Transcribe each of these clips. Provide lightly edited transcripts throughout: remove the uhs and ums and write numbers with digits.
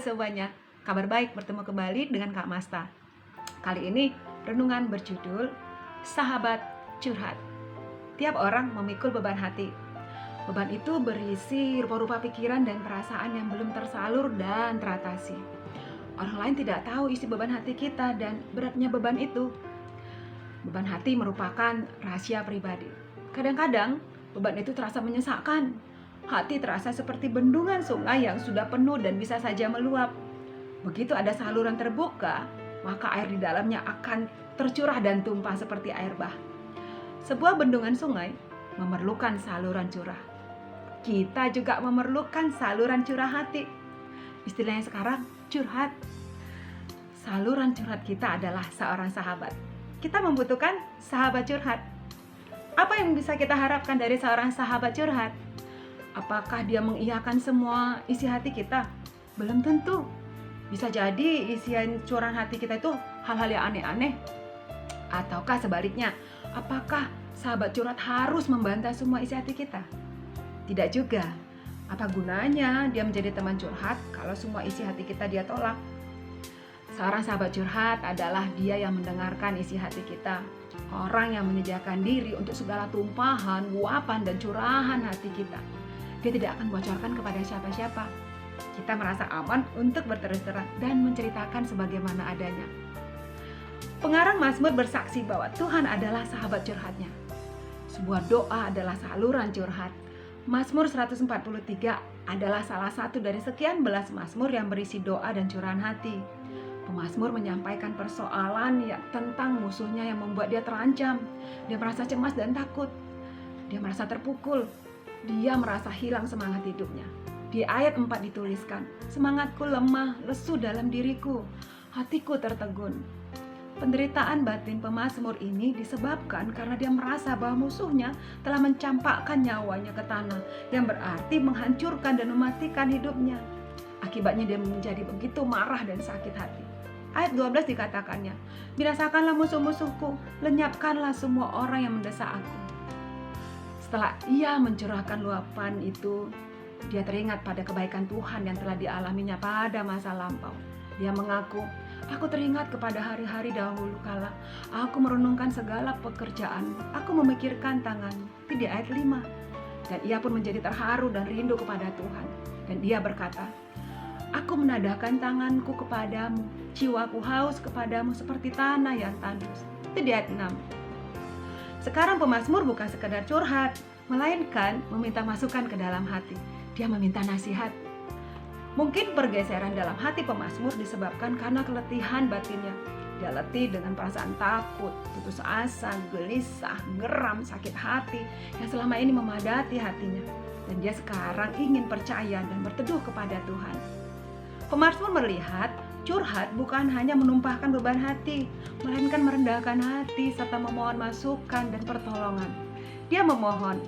semuanya, kabar baik bertemu kembali dengan Kak Masta. Kali ini renungan berjudul Sahabat Curhat. Tiap orang memikul beban hati. Beban itu berisi rupa-rupa pikiran dan perasaan yang belum tersalur dan teratasi. Orang lain tidak tahu isi beban hati kita dan beratnya beban itu. Beban hati merupakan rahasia pribadi. Kadang-kadang beban itu terasa menyesakkan. Hati terasa seperti bendungan sungai yang sudah penuh dan bisa saja meluap. Begitu ada saluran terbuka, maka air di dalamnya akan tercurah dan tumpah seperti air bah. Sebuah bendungan sungai memerlukan saluran curah. Kita juga memerlukan saluran curah hati. Istilahnya sekarang curhat. Saluran curhat kita adalah seorang sahabat. Kita membutuhkan sahabat curhat. Apa yang bisa kita harapkan dari seorang sahabat curhat? Apakah dia mengiyakan semua isi hati kita? Belum tentu. Bisa jadi isian curahan hati kita itu hal-hal yang aneh-aneh. Ataukah sebaliknya, apakah sahabat curhat harus membantah semua isi hati kita? Tidak juga. Apa gunanya dia menjadi teman curhat kalau semua isi hati kita dia tolak? Seorang sahabat curhat adalah dia yang mendengarkan isi hati kita. Orang yang menyediakan diri untuk segala tumpahan, luapan, dan curahan hati kita. Dia tidak akan bocorkan kepada siapa-siapa. Kita merasa aman untuk berterus terang dan menceritakan sebagaimana adanya. Pengarang Mazmur bersaksi bahwa Tuhan adalah sahabat curhatnya. Sebuah doa adalah saluran curhat. Mazmur 143 adalah salah satu dari sekian belas mazmur yang berisi doa dan curahan hati. Pemazmur menyampaikan persoalan tentang musuhnya yang membuat dia terancam. Dia merasa cemas dan takut. Dia merasa terpukul. Dia merasa hilang semangat hidupnya. Di ayat 4 dituliskan, semangatku lemah, lesu dalam diriku, hatiku tertegun. Penderitaan batin pemazmur ini disebabkan karena dia merasa bahwa musuhnya telah mencampakkan nyawanya ke tanah, yang berarti menghancurkan dan mematikan hidupnya. Akibatnya dia menjadi begitu marah dan sakit hati. Ayat 12 dikatakannya, binasakanlah musuh-musuhku, lenyapkanlah semua orang yang mendesak aku. Setelah ia mencurahkan luapan itu, dia teringat pada kebaikan Tuhan yang telah dialaminya pada masa lampau. Dia mengaku, aku teringat kepada hari-hari dahulu kala. Aku merenungkan segala pekerjaan. Aku memikirkan tangan-Mu. Itu di ayat 5. Dan ia pun menjadi terharu dan rindu kepada Tuhan. Dan dia berkata, aku menadahkan tanganku kepadamu. Jiwaku haus kepadamu seperti tanah yang tandus. Itu di ayat 6. Sekarang pemazmur bukan sekadar curhat, melainkan meminta masukan ke dalam hati. Dia meminta nasihat. Mungkin pergeseran dalam hati pemazmur disebabkan karena keletihan batinnya. Dia letih dengan perasaan takut, putus asa, gelisah, geram, sakit hati yang selama ini memadati hatinya. Dan dia sekarang ingin percaya dan berteduh kepada Tuhan. Pemazmur melihat curhat bukan hanya menumpahkan beban hati, melainkan merendahkan hati serta memohon masukan dan pertolongan. Dia memohon,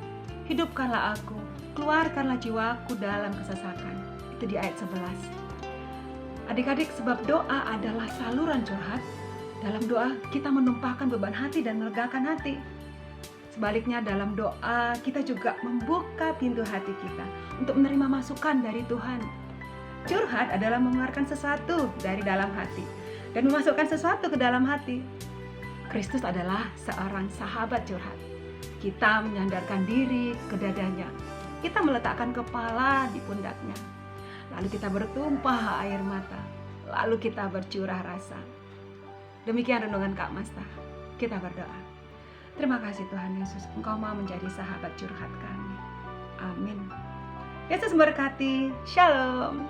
hidupkanlah aku, keluarkanlah jiwaku dalam kesesakan. Itu di ayat 11. Adik-adik, sebab doa adalah saluran curhat. Dalam doa kita menumpahkan beban hati dan melegakan hati. Sebaliknya dalam doa kita juga membuka pintu hati kita untuk menerima masukan dari Tuhan. Curhat adalah mengeluarkan sesuatu dari dalam hati dan memasukkan sesuatu ke dalam hati. Kristus adalah seorang sahabat curhat. Kita menyandarkan diri ke dadanya. Kita meletakkan kepala di pundaknya. Lalu kita bertumpah air mata. Lalu kita bercurah rasa. Demikian renungan Kak Masta. Kita berdoa. Terima kasih Tuhan Yesus, Engkau mau menjadi sahabat curhat kami. Amin. Yesus memberkati. Shalom.